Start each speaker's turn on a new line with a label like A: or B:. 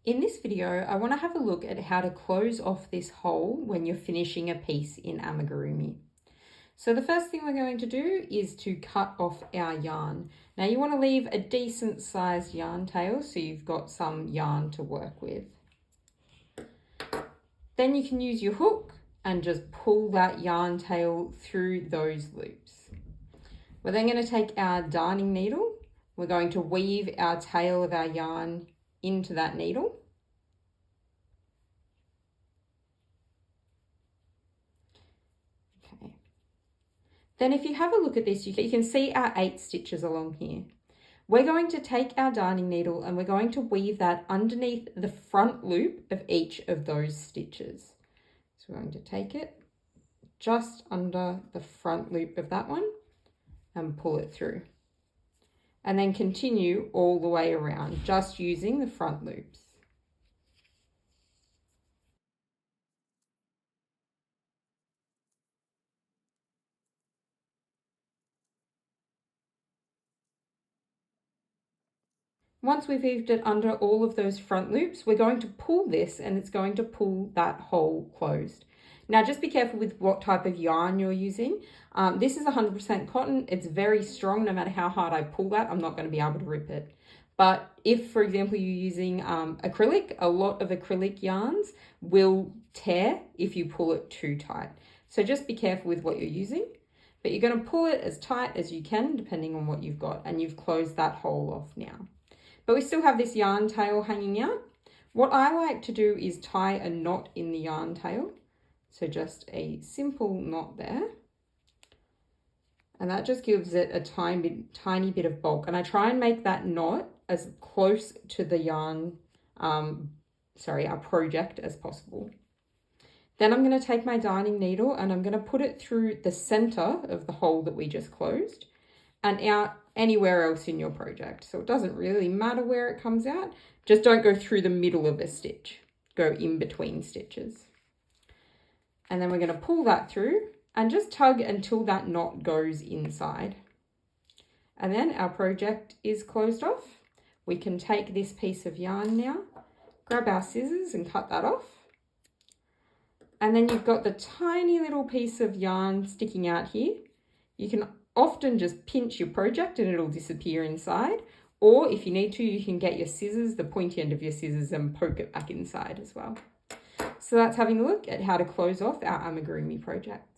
A: In this video, I want to have a look at how to close off this hole when you're finishing a piece in Amigurumi. So the first thing we're going to do is to cut off our yarn. Now you want to leave a decent sized yarn tail so you've got some yarn to work with. Then you can use your hook and just pull that yarn tail through those loops. We're then going to take our darning needle. We're going to weave our tail of our yarn into that needle. Okay. Then if you have a look at this, you can see our 8 stitches along here. We're going to take our darning needle and we're going to weave that underneath the front loop of each of those stitches. So we're going to take it just under the front loop of that one and pull it through. And then continue all the way around, just using the front loops. Once we've weaved it under all of those front loops, we're going to pull this and it's going to pull that hole closed. Now just be careful with what type of yarn you're using. This is 100% cotton. It's very strong. No matter how hard I pull that, I'm not going to be able to rip it. But if, for example, you're using acrylic, a lot of acrylic yarns will tear if you pull it too tight. So just be careful with what you're using. But you're going to pull it as tight as you can, depending on what you've got. And you've closed that hole off now. But we still have this yarn tail hanging out. What I like to do is tie a knot in the yarn tail. So just a simple knot there. And that just gives it a tiny bit of bulk. And I try and make that knot as close to the yarn, our project as possible. Then I'm going to take my darning needle and I'm going to put it through the center of the hole that we just closed and out anywhere else in your project. So it doesn't really matter where it comes out. Just don't go through the middle of a stitch. Go in between stitches. And then we're going to pull that through and just tug until that knot goes inside. And then our project is closed off. We can take this piece of yarn now, grab our scissors and cut that off. And then you've got the tiny little piece of yarn sticking out here. You can often just pinch your project and it'll disappear inside. Or if you need to, you can get your scissors, the pointy end of your scissors, and poke it back inside as well. So that's having a look at how to close off our Amigurumi project.